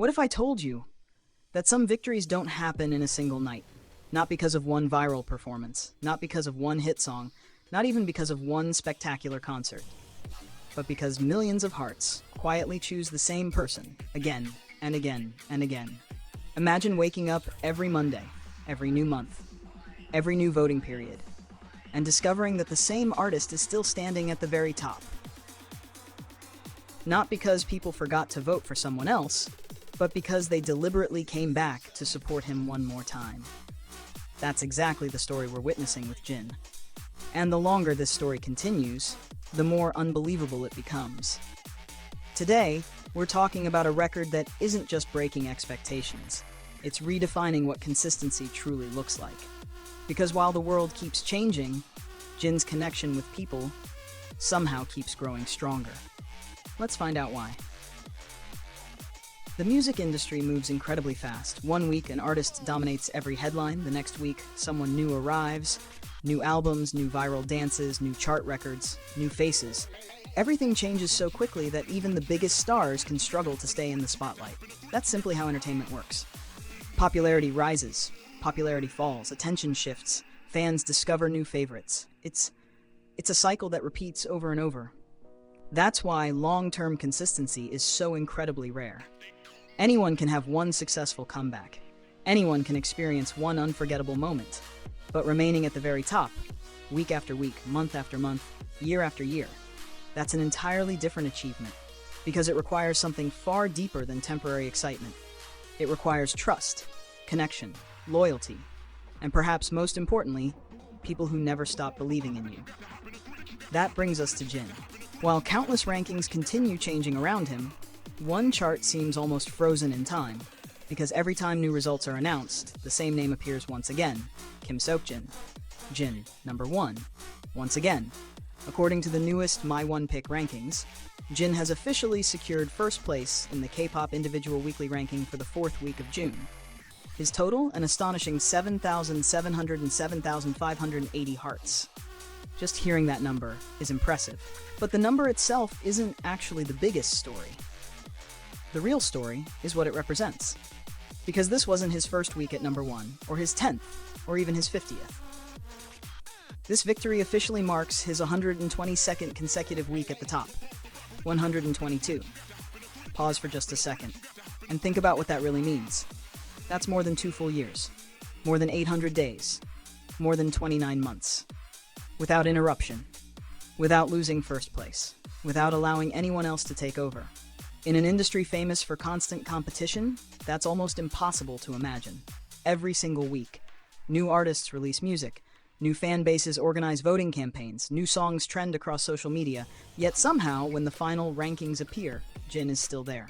What if I told you that some victories don't happen in a single night? Not because of one viral performance, not because of one hit song, not even because of one spectacular concert, but because millions of hearts quietly choose the same person again and again and again. Imagine waking up every Monday, every new month, every new voting period, and discovering that the same artist is still standing at the very top. Not because people forgot to vote for someone else, but because they deliberately came back to support him one more time. That's exactly the story we're witnessing with Jin. And the longer this story continues, the more unbelievable it becomes. Today, we're talking about a record that isn't just breaking expectations, it's redefining what consistency truly looks like. Because while the world keeps changing, Jin's connection with people somehow keeps growing stronger. Let's find out why. The music industry moves incredibly fast. One week, an artist dominates every headline. The next week, someone new arrives. New albums, new viral dances, new chart records, new faces. Everything changes so quickly that even the biggest stars can struggle to stay in the spotlight. That's simply how entertainment works. Popularity rises, popularity falls, attention shifts, fans discover new favorites. It's a cycle that repeats over and over. That's why long-term consistency is so incredibly rare. Anyone can have one successful comeback. Anyone can experience one unforgettable moment. But remaining at the very top, week after week, month after month, year after year, that's an entirely different achievement, because it requires something far deeper than temporary excitement. It requires trust, connection, loyalty, and perhaps most importantly, people who never stop believing in you. That brings us to Jin. While countless rankings continue changing around him, one chart seems almost frozen in time, because every time new results are announced, the same name appears once again, Kim Seokjin. Jin, number 1. Once again, according to the newest Ma이원픽 rankings, Jin has officially secured first place in the K-pop individual weekly ranking for the 4th week of June. His total, an astonishing 7,700 and 7,580 hearts. Just hearing that number is impressive. But the number itself isn't actually the biggest story. The real story is what it represents. Because this wasn't his first week at number 1, or his 10th, or even his 50th. This victory officially marks his 122nd consecutive week at the top. 122. Pause for just a second, and think about what that really means. That's more than 2 full years. More than 800 days. More than 29 months. Without interruption. Without losing first place. Without allowing anyone else to take over. In an industry famous for constant competition, that's almost impossible to imagine. Every single week, new artists release music, new fan bases organize voting campaigns, new songs trend across social media, yet somehow, when the final rankings appear, Jin is still there.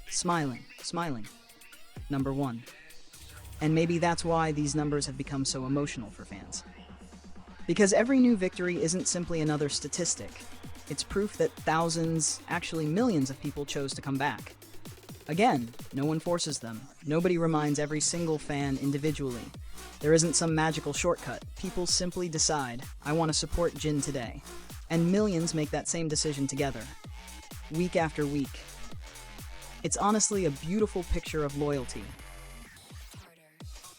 Smiling. Number 1. And maybe that's why these numbers have become so emotional for fans. Because every new victory isn't simply another statistic. It's proof that thousands, actually millions of people chose to come back. Again, no one forces them. Nobody reminds every single fan individually. There isn't some magical shortcut. People simply decide, I want to support Jin today. And millions make that same decision together. Week after week. It's honestly a beautiful picture of loyalty.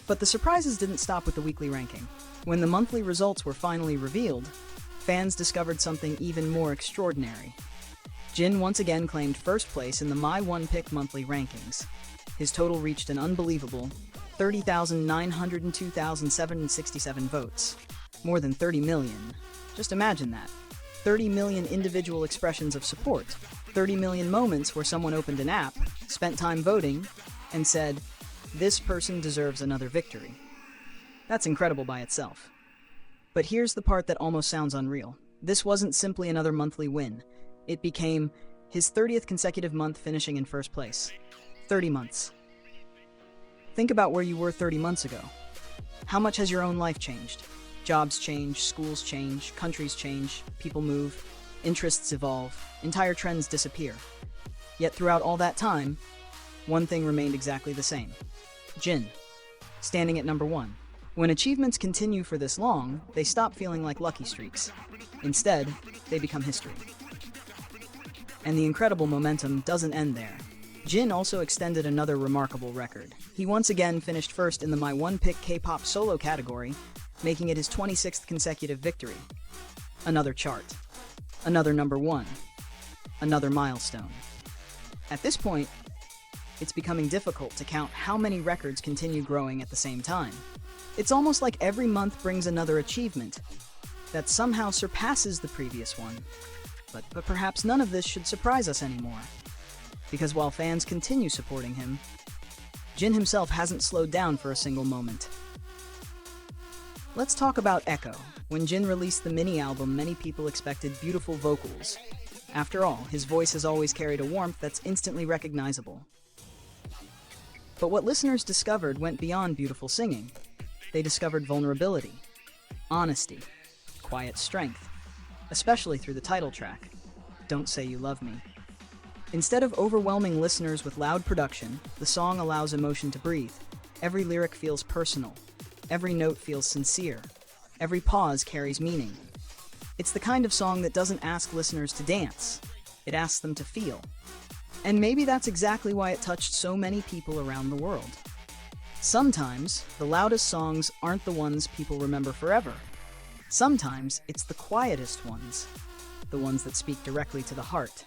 But the surprises didn't stop with the weekly ranking. When the monthly results were finally revealed, fans discovered something even more extraordinary. Jin once again claimed first place in the Ma이원픽 monthly rankings. His total reached an unbelievable 30,902,767 votes. More than 30 million. Just imagine that. 30 million individual expressions of support. 30 million moments where someone opened an app, spent time voting, and said, this person deserves another victory. That's incredible by itself. But here's the part that almost sounds unreal. This wasn't simply another monthly win. It became his 30th consecutive month finishing in first place. 30 months. Think about where you were 30 months ago. How much has your own life changed? Jobs change, schools change, countries change, people move, interests evolve, entire trends disappear. Yet throughout all that time, one thing remained exactly the same. Jin, standing at number 1. When achievements continue for this long, they stop feeling like lucky streaks. Instead, they become history. And the incredible momentum doesn't end there. Jin also extended another remarkable record. He once again finished first in the Ma이원픽 K-pop solo category, making it his 26th consecutive victory. Another chart. Another number one. Another milestone. At this point, it's becoming difficult to count how many records continue growing at the same time. It's almost like every month brings another achievement that somehow surpasses the previous one. But perhaps none of this should surprise us anymore. Because while fans continue supporting him, Jin himself hasn't slowed down for a single moment. Let's talk about Echo. When Jin released the mini-album, many people expected beautiful vocals. After all, his voice has always carried a warmth that's instantly recognizable. But what listeners discovered went beyond beautiful singing. They discovered vulnerability, honesty, quiet strength, especially through the title track, Don't Say You Love Me. Instead of overwhelming listeners with loud production, the song allows emotion to breathe. Every lyric feels personal. Every note feels sincere. Every pause carries meaning. It's the kind of song that doesn't ask listeners to dance. It asks them to feel. And maybe that's exactly why it touched so many people around the world. Sometimes, the loudest songs aren't the ones people remember forever. Sometimes, it's the quietest ones, the ones that speak directly to the heart.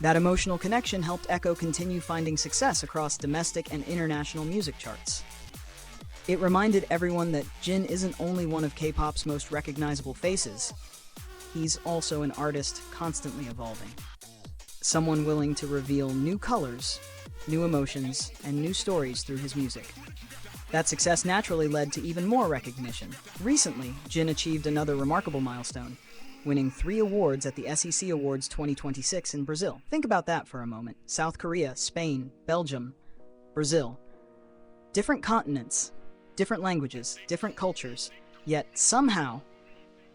That emotional connection helped Echo continue finding success across domestic and international music charts. It reminded everyone that Jin isn't only one of K-pop's most recognizable faces, he's also an artist constantly evolving. Someone willing to reveal new colors, new emotions, and new stories through his music. That success naturally led to even more recognition. Recently, Jin achieved another remarkable milestone, winning 3 awards at the SEC Awards 2026 in Brazil. Think about that for a moment. South Korea, Spain, Belgium, Brazil. Different continents, different languages, different cultures, yet somehow,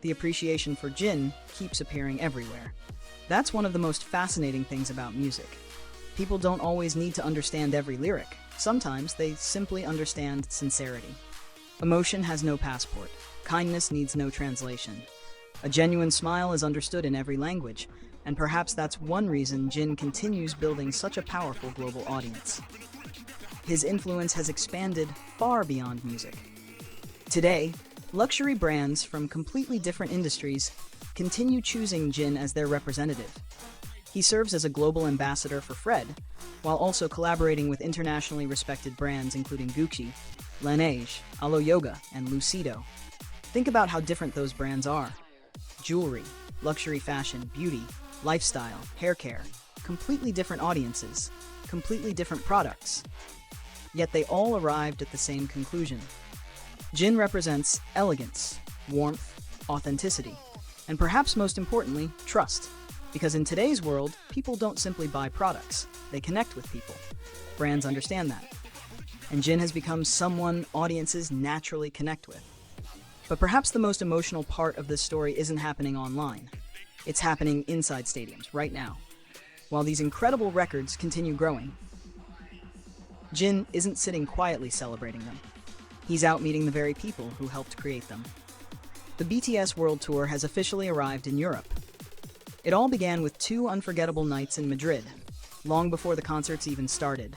the appreciation for Jin keeps appearing everywhere. That's one of the most fascinating things about music. People don't always need to understand every lyric. Sometimes they simply understand sincerity. Emotion has no passport. Kindness needs no translation. A genuine smile is understood in every language, and perhaps that's one reason Jin continues building such a powerful global audience. His influence has expanded far beyond music. Today, luxury brands from completely different industries continue choosing Jin as their representative. He serves as a global ambassador for Fred, while also collaborating with internationally respected brands including Gucci, Laneige, Alo Yoga, and Lucido. Think about how different those brands are. Jewelry, luxury fashion, beauty, lifestyle, hair care, completely different audiences, completely different products. Yet they all arrived at the same conclusion. Jin represents elegance, warmth, authenticity, and perhaps most importantly, trust. Because in today's world, people don't simply buy products, they connect with people. Brands understand that. And Jin has become someone audiences naturally connect with. But perhaps the most emotional part of this story isn't happening online. It's happening inside stadiums, right now. While these incredible records continue growing, Jin isn't sitting quietly celebrating them. He's out meeting the very people who helped create them. The BTS World Tour has officially arrived in Europe. It all began with 2 unforgettable nights in Madrid, long before the concerts even started.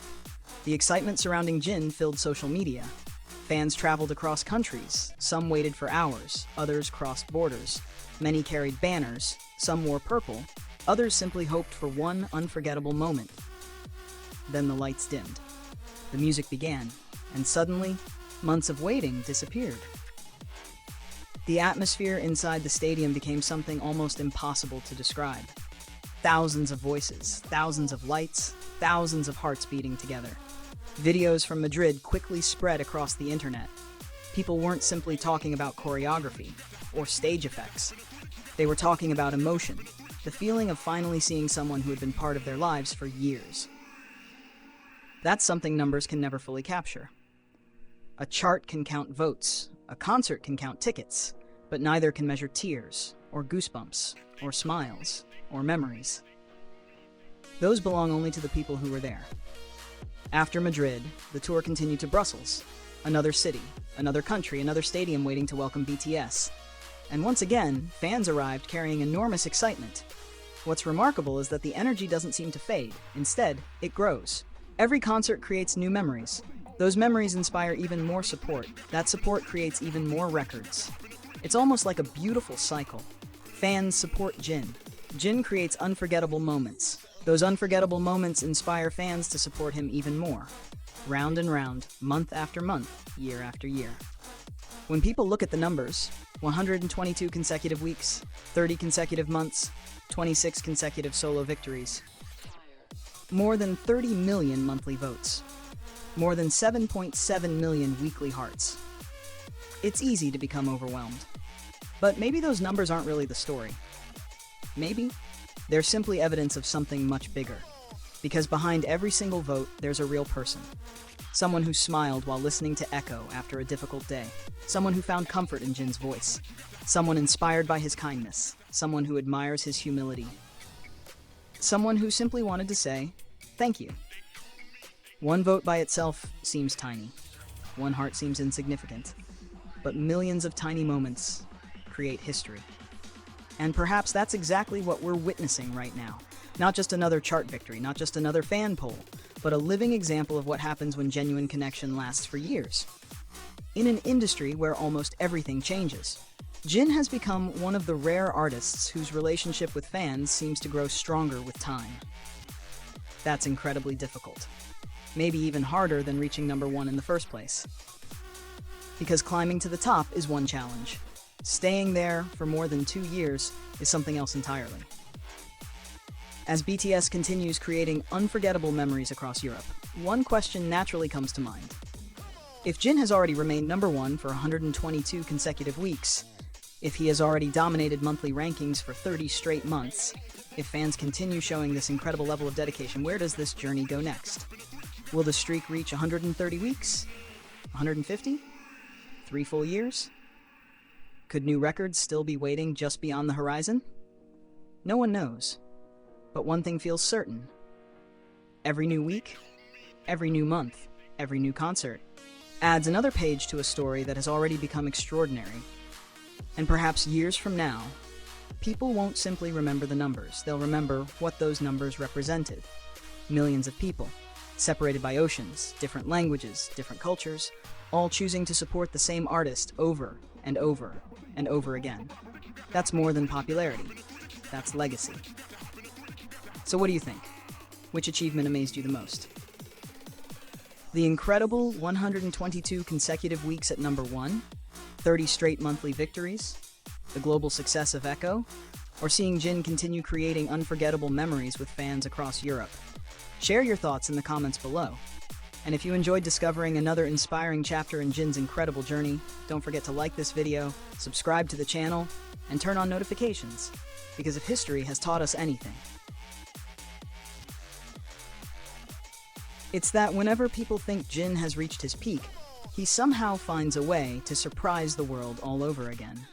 The excitement surrounding Jin filled social media. Fans traveled across countries, some waited for hours, others crossed borders. Many carried banners, some wore purple, others simply hoped for one unforgettable moment. Then the lights dimmed. The music began, and suddenly, months of waiting disappeared. The atmosphere inside the stadium became something almost impossible to describe. Thousands of voices, thousands of lights, thousands of hearts beating together. Videos from Madrid quickly spread across the internet. People weren't simply talking about choreography or stage effects. They were talking about emotion, the feeling of finally seeing someone who had been part of their lives for years. That's something numbers can never fully capture. A chart can count votes, a concert can count tickets, but neither can measure tears, or goosebumps, or smiles, or memories. Those belong only to the people who were there. After Madrid, the tour continued to Brussels, another city, another country, another stadium waiting to welcome BTS. And once again, fans arrived carrying enormous excitement. What's remarkable is that the energy doesn't seem to fade. Instead, it grows. Every concert creates new memories. Those memories inspire even more support. That support creates even more records. It's almost like a beautiful cycle. Fans support Jin. Jin creates unforgettable moments. Those unforgettable moments inspire fans to support him even more. Round and round, month after month, year after year. When people look at the numbers, 122 consecutive weeks, 30 consecutive months, 26 consecutive solo victories, more than 30 million monthly votes, more than 7.7 million weekly hearts. It's easy to become overwhelmed. But maybe those numbers aren't really the story. Maybe they're simply evidence of something much bigger. Because behind every single vote, there's a real person. Someone who smiled while listening to Echo after a difficult day. Someone who found comfort in Jin's voice. Someone inspired by his kindness. Someone who admires his humility. Someone who simply wanted to say, thank you. One vote by itself seems tiny. One heart seems insignificant. But millions of tiny moments create history. And perhaps that's exactly what we're witnessing right now. Not just another chart victory, not just another fan poll, but a living example of what happens when genuine connection lasts for years. In an industry where almost everything changes, Jin has become one of the rare artists whose relationship with fans seems to grow stronger with time. That's incredibly difficult. Maybe even harder than reaching number one in the first place. Because climbing to the top is one challenge. Staying there for more than 2 years is something else entirely. As BTS continues creating unforgettable memories across Europe, one question naturally comes to mind. If Jin has already remained number one for 122 consecutive weeks, if he has already dominated monthly rankings for 30 straight months, if fans continue showing this incredible level of dedication, where does this journey go next? Will the streak reach 130 weeks? 150? 3 full years? Could new records still be waiting just beyond the horizon? No one knows. But one thing feels certain. Every new week, every new month, every new concert adds another page to a story that has already become extraordinary. And perhaps years from now, people won't simply remember the numbers. They'll remember what those numbers represented. Millions of people, separated by oceans, different languages, different cultures, all choosing to support the same artist over and over and over again. That's more than popularity. That's legacy. So what do you think? Which achievement amazed you the most? The incredible 122 consecutive weeks at number one? 30 straight monthly victories? The global success of Echo? Or seeing Jin continue creating unforgettable memories with fans across Europe? Share your thoughts in the comments below. And if you enjoyed discovering another inspiring chapter in Jin's incredible journey, don't forget to like this video, subscribe to the channel, and turn on notifications. Because if history has taught us anything, it's that whenever people think Jin has reached his peak, he somehow finds a way to surprise the world all over again.